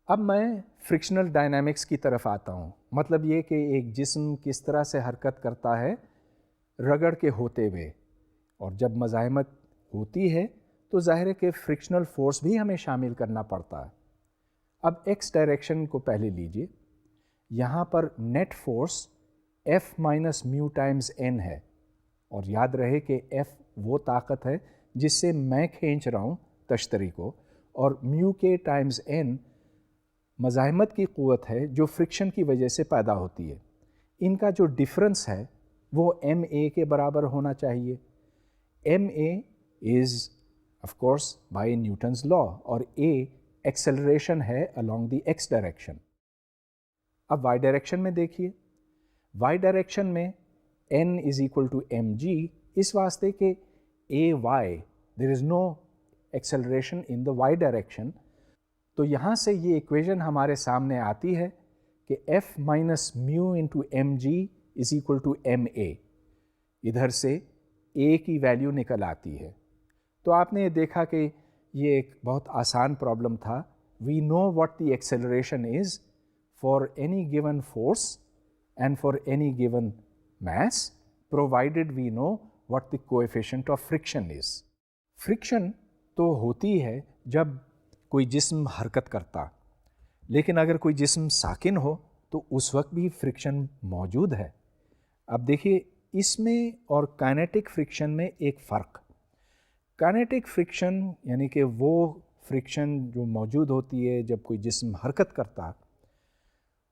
اب میں فرکشنل ڈائنامکس کی طرف آتا ہوں، مطلب یہ کہ ایک جسم کس طرح سے حرکت کرتا ہے رگڑ کے ہوتے ہوئے، اور جب مزاحمت ہوتی ہے تو ظاہر ہے کہ فرکشنل فورس بھی ہمیں شامل کرنا پڑتا ہے۔ اب ایکس ڈائریکشن کو پہلے لیجئے، یہاں پر net force F minus mu times N ہے، اور یاد رہے کہ ایف وہ طاقت ہے جس سے میں کھینچ رہا ہوں تشتری کو، اور میو کے ٹائمز این مزاحمت کی قوت ہے جو فرکشن کی وجہ سے پیدا ہوتی ہے۔ ان کا جو ڈفرنس ہے وہ ایم اے کے برابر ہونا چاہیے۔ M A is of course by Newton's law, اور اے ایکسلریشن ہے along دی ایکس ڈائریکشن۔ اب وائی ڈائریکشن میں دیکھیے، وائی ڈائریکشن میں n is equal to M G, اس واسطے کہ A Y there is no acceleration in the Y direction, تو یہاں سے یہ ایکویژن ہمارے سامنے آتی ہے کہ F minus mu into M G is equal to M A, ادھر سے اے کی ویلیو نکل آتی ہے۔ تو آپ نے دیکھا کہ یہ ایک بہت آسان پرابلم تھا۔ We know what the acceleration is for any given force and for any given mass provided we know what the coefficient of friction is۔ Friction تو ہوتی ہے جب کوئی جسم حرکت کرتا، لیکن اگر کوئی جسم ساکن ہو تو اس وقت بھی فرکشن موجود ہے۔ اب دیکھیے اس میں اور کائنیٹک فرکشن میں ایک فرق۔ کائنیٹک فرکشن یعنی کہ وہ فرکشن جو موجود ہوتی ہے جب کوئی جسم حرکت کرتا،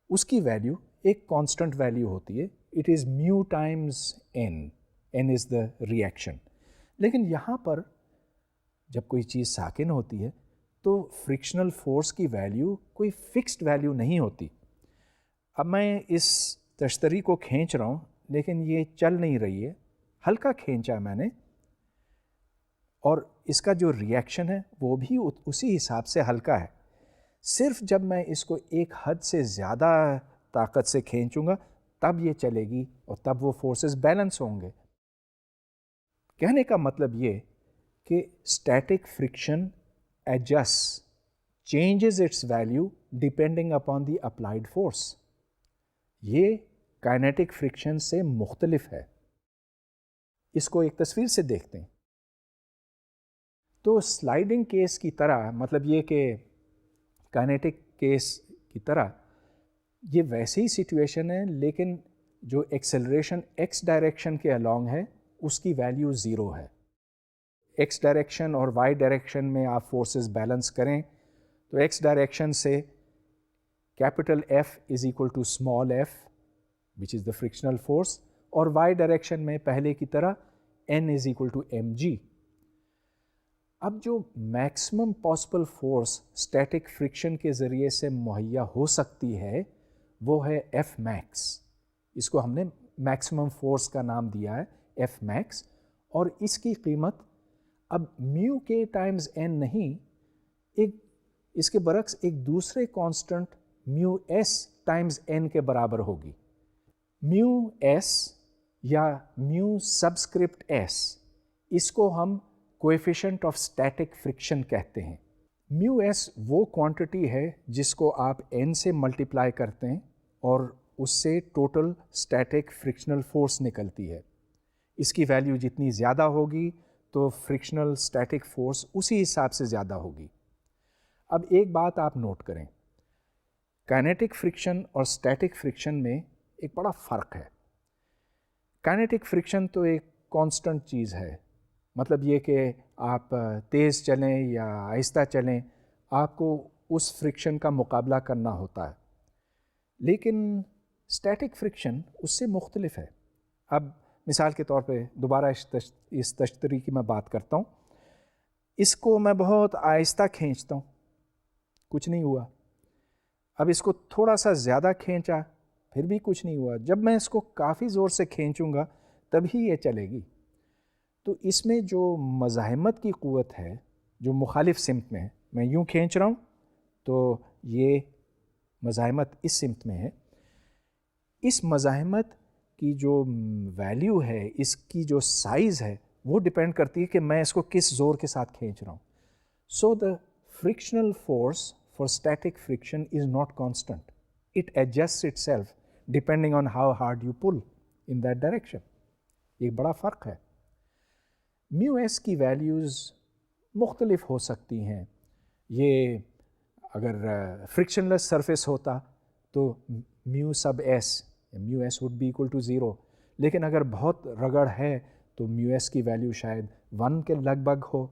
اس کی ویلیو ایک کانسٹنٹ ویلیو ہوتی ہے، it is mu times N, N is the reaction. لیکن یہاں پر جب کوئی چیز ساکن ہوتی ہے تو فرکشنل فورس کی ویلیو کوئی فکسڈ ویلیو نہیں ہوتی۔ اب میں اس تشتری کو کھینچ رہا ہوں لیکن یہ چل نہیں رہی ہے، ہلکا کھینچا میں نے، اور اس کا جو ریئیکشن ہے وہ بھی اسی حساب سے ہلکا ہے۔ صرف جب میں اس کو ایک حد سے زیادہ طاقت سے کھینچوں گا تب یہ چلے گی اور تب وہ فورسز بیلنس ہوں گے۔ کہنے کا مطلب یہ کہ static friction adjust changes its value depending upon the applied force. یہ کائنیٹک فرکشن سے مختلف ہے۔ اس کو ایک تصویر سے دیکھتے ہیں تو سلائیڈنگ کیس کی طرح، مطلب یہ کہ کائنیٹک کیس کی طرح یہ ویسے ہی سچویشن ہے، لیکن جو ایکسلریشن ایکس ڈائریکشن کے along ہے اس کی ویلیو زیرو ہے۔ ایکس ڈائریکشن اور وائی ڈائریکشن میں آپ فورسز بیلنس کریں تو ایکس ڈائریکشن سے capital F is equal to small f which is the frictional force, اور وائی ڈائریکشن میں پہلے کی طرح N is equal to M G. اب جو maximum possible force static friction کے ذریعے سے مہیا ہو سکتی ہے وہ ہے ایف میکس۔ اس کو ہم نے میکسیمم فورس کا نام دیا ہے ایف میکس، اور اس کی قیمت اب میو کے ٹائمز این نہیں، ایک اس کے برعکس ایک دوسرے کانسٹنٹ میو ایس ٹائمز این کے برابر ہوگی۔ میو ایس یا میو سبسکرپٹ ایس، اس کو ہم کویفیشنٹ آف اسٹیٹک فرکشن کہتے ہیں۔ میو ایس وہ کوانٹٹی ہے جس کو آپ این سے ملٹیپلائی کرتے ہیں اور اس سے ٹوٹل اسٹیٹک فرکشنل فورس نکلتی ہے۔ اس کی ویلیو جتنی زیادہ ہوگی تو فرکشنل اسٹیٹک فورس اسی حساب سے زیادہ ہوگی۔ اب ایک بات آپ نوٹ کریں، کائنیٹک فرکشن اور اسٹیٹک فرکشن میں ایک بڑا فرق ہے۔ کائنیٹک فرکشن تو ایک کانسٹنٹ چیز ہے، مطلب یہ کہ آپ تیز چلیں یا آہستہ چلیں، آپ کو اس فرکشن کا مقابلہ کرنا ہوتا ہے. لیکن اسٹیٹک فرکشن اس سے مختلف ہے. اب مثال کے طور پہ دوبارہ اس تشتری کی میں بات کرتا ہوں. اس کو میں بہت آہستہ کھینچتا ہوں، کچھ نہیں ہوا. اب اس کو تھوڑا سا زیادہ کھینچا، پھر بھی کچھ نہیں ہوا. جب میں اس کو کافی زور سے کھینچوں گا تبھی یہ چلے گی. تو اس میں جو مزاحمت کی قوت ہے جو مخالف سمت میں ہے، میں یوں کھینچ رہا ہوں تو یہ مزاحمت اس سمت میں ہے. اس مزاحمت کی جو ویلیو ہے، اس کی جو سائز ہے، وہ ڈپینڈ کرتی ہے کہ میں اس کو کس زور کے ساتھ کھینچ رہا ہوں. So the frictional force for static friction is not constant. It adjust itself depending on how hard you pull in that direction. یہ بڑا فرق ہے. میو ایس کی ویلیوز مختلف ہو سکتی ہیں. یہ اگر فرکشن لیس سرفیس ہوتا تو mu sub S, mu S would be equal to 0. لیکن اگر بہت رگڑ ہے تو میو ایس کی ویلیو شاید 1 کے لگ بھگ ہو.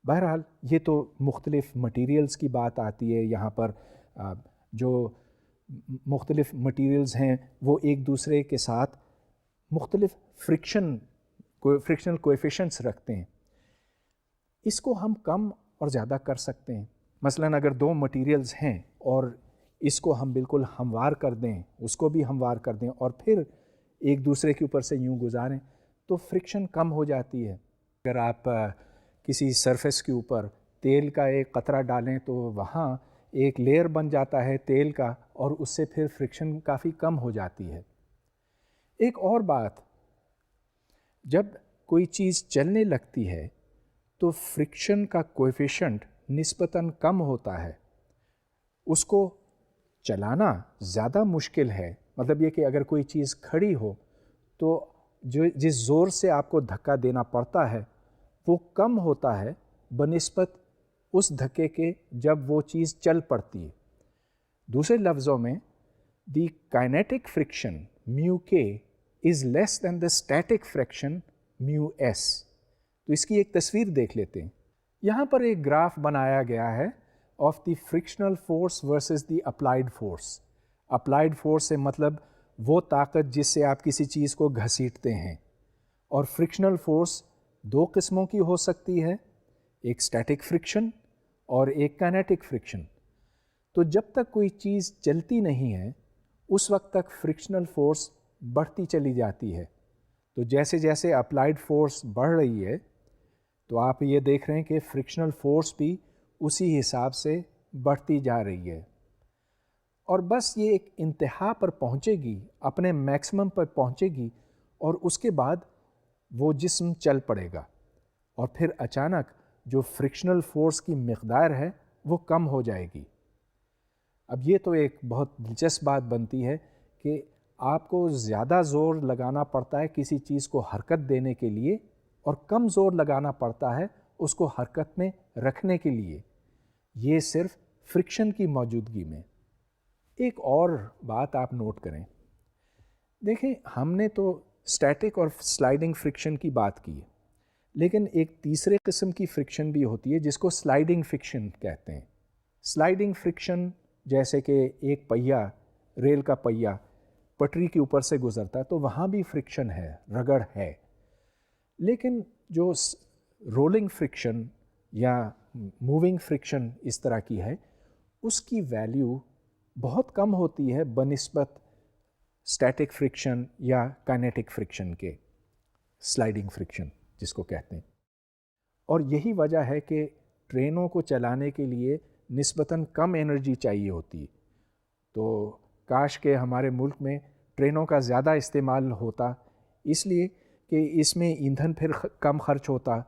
بہرحال یہ تو مختلف مٹیریلز کی بات آتی ہے یہاں پر. جو مختلف مٹیریلز ہیں وہ ایک دوسرے کے ساتھ مختلف فرکشنل کویفیشنٹس رکھتے ہیں. اس کو ہم کم اور زیادہ کر سکتے ہیں. مثلاً اگر دو مٹیریلز ہیں اور اس کو ہم بالکل ہموار کر دیں، اس کو بھی ہموار کر دیں اور پھر ایک دوسرے کے اوپر سے یوں گزاریں تو فرکشن کم ہو جاتی ہے. اگر آپ کسی سرفیس کے اوپر تیل کا ایک قطرہ ڈالیں تو وہاں ایک لیئر بن جاتا ہے تیل کا، اور اس سے پھر فرکشن کافی کم ہو جاتی ہے. ایک اور بات، جب کوئی چیز چلنے لگتی ہے تو فرکشن کا کویفیشنٹ نسبتاً کم ہوتا ہے. اس کو چلانا زیادہ مشکل ہے. مطلب یہ کہ اگر کوئی چیز کھڑی ہو تو جس زور سے آپ کو دھکا دینا پڑتا ہے وہ کم ہوتا ہے بنسبت اس دھکے کے جب وہ چیز چل پڑتی ہے. دوسرے لفظوں میں دی kinetic friction mu K is less than the static friction mu S. تو اس کی ایک تصویر دیکھ لیتے ہیں. یہاں پر ایک گراف بنایا گیا ہے of the frictional force versus the applied force. Applied force سے مطلب وہ طاقت جس سے آپ کسی چیز کو گھسیٹتے ہیں. اور فرکشنل فورس دو قسموں کی ہو سکتی ہے، ایک اسٹیٹک فرکشن اور ایک کائنیٹک فرکشن. تو جب تک کوئی چیز چلتی نہیں ہے اس وقت تک فرکشنل فورس بڑھتی چلی جاتی ہے. تو جیسے جیسے اپلائیڈ فورس بڑھ رہی ہے تو آپ یہ دیکھ رہے ہیں کہ فرکشنل فورس بھی اسی حساب سے بڑھتی جا رہی ہے. اور بس یہ ایک انتہا پر پہنچے گی، اپنے میکسیمم پر پہنچے گی، اور اس کے بعد وہ جسم چل پڑے گا، اور پھر اچانک جو فرکشنل فورس کی مقدار ہے وہ کم ہو جائے گی. اب یہ تو ایک بہت دلچسپ بات بنتی ہے کہ آپ کو زیادہ زور لگانا پڑتا ہے کسی چیز کو حرکت دینے کے لیے اور کم زور لگانا پڑتا ہے اس کو حرکت میں رکھنے کے لیے، یہ صرف فرکشن کی موجودگی میں. ایک اور بات آپ نوٹ کریں. دیکھیں، ہم نے تو اسٹیٹک اور سلائڈنگ فرکشن کی بات کی ہے، لیکن ایک تیسرے قسم کی فرکشن بھی ہوتی ہے جس کو سلائڈنگ فرکشن کہتے ہیں. سلائڈنگ فرکشن جیسے کہ ایک پہیا، ریل کا پہیا پٹری کے اوپر سے گزرتا ہے تو وہاں بھی فرکشن ہے، رگڑ ہے. لیکن جو رولنگ فرکشن یا موونگ فرکشن اس طرح کی ہے، اس کی ویلیو بہت کم ہوتی ہے بنسبت اسٹیٹک فرکشن یا کائنیٹک فرکشن کے، سلائڈنگ فرکشن جس کو کہتے ہیں. اور یہی وجہ ہے کہ ٹرینوں کو چلانے کے لیے نسبتاً کم انرجی چاہیے ہوتی. تو کاش کہ ہمارے ملک میں ٹرینوں کا زیادہ استعمال ہوتا، اس لیے کہ اس میں ایندھن پھر کم خرچ ہوتا،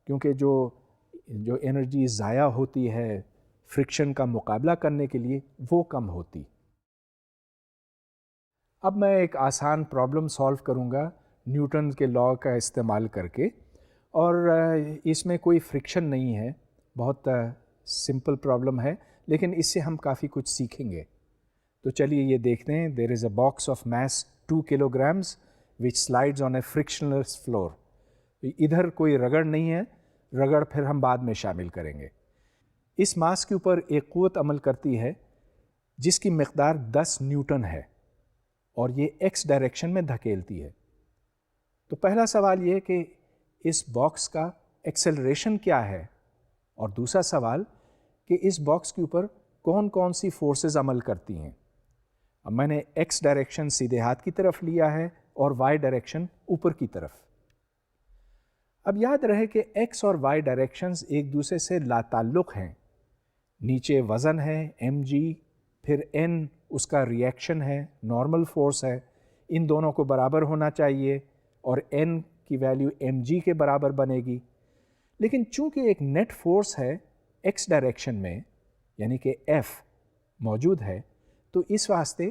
کیونکہ جو انرجی ضائع ہوتی ہے فرکشن کا مقابلہ کرنے کے لیے وہ کم ہوتی. اب میں ایک آسان پرابلم سالو کروں گا نیوٹن کے لاء کا استعمال کر کے، اور اس میں کوئی فرکشن نہیں ہے، بہت سمپل پرابلم ہے، لیکن اس سے ہم کافی کچھ سیکھیں گے. تو چلیے یہ دیکھتے ہیں. There is a box of mass 2 kilograms which slides on a frictionless floor. ادھر کوئی رگڑ نہیں ہے، رگڑ پھر ہم بعد میں شامل کریں گے۔ اس ماس کے اوپر ایک قوت عمل کرتی ہے جس کی مقدار 10 نیوٹن ہے اور یہ ایکس ڈائریکشن میں دھکیلتی ہے۔ تو پہلا سوال یہ کہ اس باکس کا ایکسلریشن کیا ہے، اور دوسرا سوال کہ اس باکس کے اوپر کون کون سی فورسز عمل کرتی ہیں۔ اب میں نے ایکس ڈائریکشن سیدھے ہاتھ کی طرف لیا ہے اور وائی ڈائریکشن اوپر کی طرف۔ اب یاد رہے کہ ایکس اور وائی ڈائریکشنز ایک دوسرے سے لاتعلق ہیں۔ نیچے وزن ہے ایم جی، پھر این اس کا ریئیکشن ہے، نارمل فورس ہے، ان دونوں کو برابر ہونا چاہیے اور این کی ویلیو ایم جی کے برابر بنے گی۔ لیکن چونکہ ایک نیٹ فورس ہے ایکس ڈائریکشن میں، یعنی کہ ایف موجود ہے، تو اس واسطے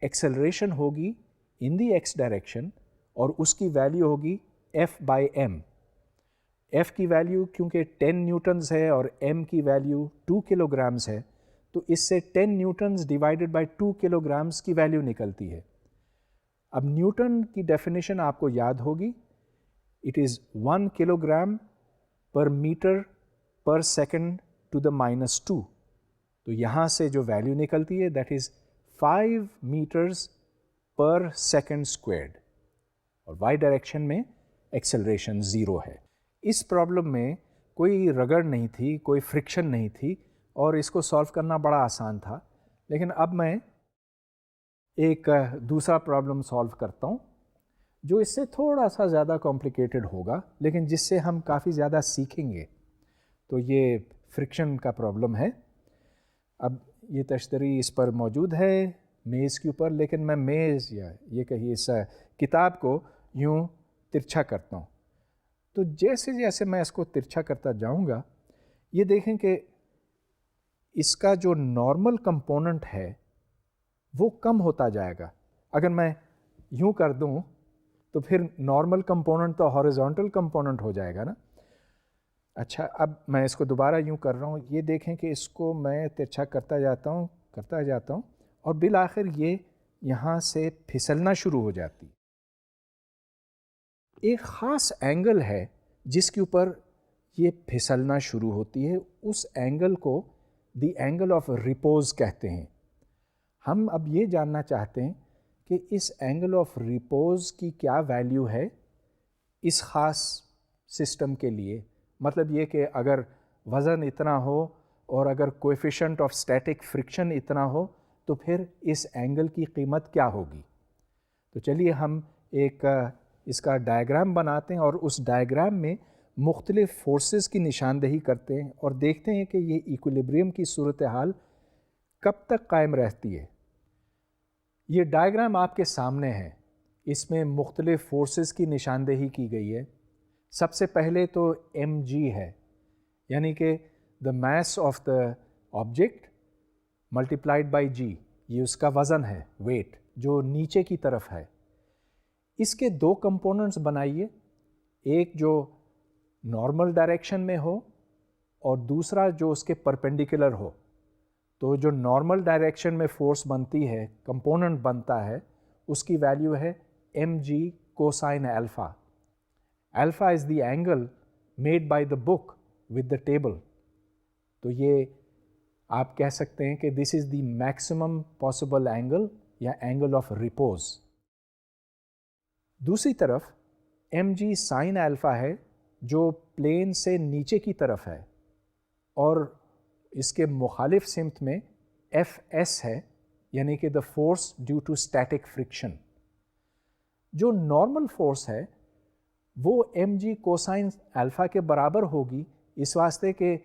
ایکسلریشن ہوگی ان دی ایکس ڈائریکشن اور اس کی ویلیو ہوگی ایف بائی ایم۔ ایف کی ویلیو کیونکہ 10 نیوٹنز ہے اور ایم کی ویلیو 2 کلو گرامز ہے، تو اس سے 10 Newton's divided by 2 kilo grams کی ویلیو نکلتی ہے۔ اب نیوٹن کی ڈیفینیشن آپ کو یاد ہوگی، it is 1 kilogram per metre per second to the -2۔ تو یہاں سے جو ویلیو نکلتی ہے that is 5 metres per second squared, اور وائی ڈائریکشن میں ایکسلریشن 0 ہے۔ اس پرابلم میں کوئی رگڑ نہیں تھی، کوئی فرکشن نہیں تھی، اور اس کو سالو کرنا بڑا آسان تھا۔ لیکن اب میں ایک دوسرا پرابلم سالو کرتا ہوں جو اس سے تھوڑا سا زیادہ کمپلیکیٹڈ ہوگا، لیکن جس سے ہم کافی زیادہ سیکھیں گے۔ تو یہ فرکشن کا پرابلم ہے۔ اب یہ تشتری اس پر موجود ہے میز کے اوپر، لیکن میں میز یا یہ کہیے اس کتاب کو یوں ترچھا کرتا ہوں۔ تو جیسے جیسے میں اس کو ترچھا کرتا جاؤں گا، یہ دیکھیں کہ اس کا جو نارمل کمپوننٹ ہے وہ کم ہوتا جائے گا۔ اگر میں یوں کر دوں تو پھر نارمل کمپوننٹ تو ہاریزونٹل کمپوننٹ ہو جائے گا نا۔ اچھا، اب میں اس کو دوبارہ یوں کر رہا ہوں، یہ دیکھیں کہ اس کو میں ترچھا کرتا جاتا ہوں اور بالآخر یہ یہاں سے پھسلنا شروع ہو جاتی۔ ایک خاص اینگل ہے جس کے اوپر یہ پھسلنا شروع ہوتی ہے، اس اینگل کو دی اینگل آف ریپوز کہتے ہیں۔ ہم اب یہ جاننا چاہتے ہیں کہ اس اینگل آف ریپوز کی کیا ویلیو ہے اس خاص سسٹم کے لیے۔ مطلب یہ کہ اگر وزن اتنا ہو اور اگر کویفیشنٹ آف اسٹیٹک فرکشن اتنا ہو تو پھر اس اینگل کی قیمت کیا ہوگی۔ تو چلیے ہم ایک اس کا ڈائیگرام بناتے ہیں اور اس ڈائیگرام میں مختلف فورسز کی نشاندہی کرتے ہیں اور دیکھتے ہیں کہ یہ ایکولیبریم کی صورتحال کب تک قائم رہتی ہے۔ یہ ڈائیگرام آپ کے سامنے ہے، اس میں مختلف فورسز کی نشاندہی کی گئی ہے۔ سب سے پہلے تو ایم جی ہے، یعنی کہ the mass of the object multiplied by G, یہ اس کا وزن ہے، ویٹ، جو نیچے کی طرف ہے۔ اس کے دو کمپوننٹس بنائیے، ایک جو نارمل ڈائریکشن میں ہو اور دوسرا جو اس کے پرپینڈیکولر ہو۔ تو جو نارمل ڈائریکشن میں فورس بنتی ہے، کمپوننٹ بنتا ہے، اس کی ویلیو ہے M G cosine alpha. Alpha is the angle made by the book with the table. تو یہ آپ کہہ سکتے ہیں کہ this is the maximum possible angle یا اینگل آف ریپوز۔ دوسری طرف ایم جی سائن الفا ہے جو پلین سے نیچے کی طرف ہے، اور اس کے مخالف سمت میں ایف ایس ہے، یعنی کہ the force due to static friction. جو نارمل فورس ہے وہ ایم جی کوسائن الفا کے برابر ہوگی، اس واسطے کہ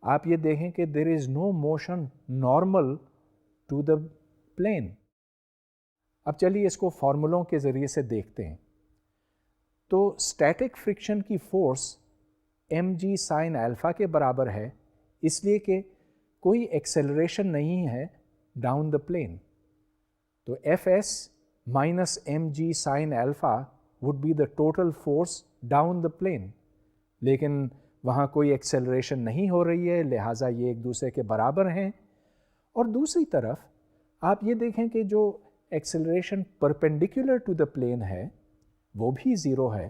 آپ یہ دیکھیں کہ there is no motion normal to the plane. اب چلیے اس کو فارمولوں کے ذریعے سے دیکھتے ہیں۔ تو اسٹیٹک فرکشن کی force M G sine alpha کے برابر ہے، اس لیے کہ کوئی ایکسلریشن نہیں ہے ڈاؤن دا پلین۔ تو F S minus M G sine alpha would be the total force down the plane، لیکن وہاں کوئی ایکسلریشن نہیں ہو رہی ہے، لہٰذا یہ ایک دوسرے کے برابر ہیں۔ اور دوسری طرف آپ یہ دیکھیں کہ جو acceleration perpendicular to the plane ہے وہ بھی 0 ہے،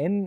n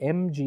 mg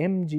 mg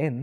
n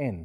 n।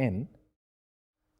n।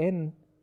n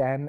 tan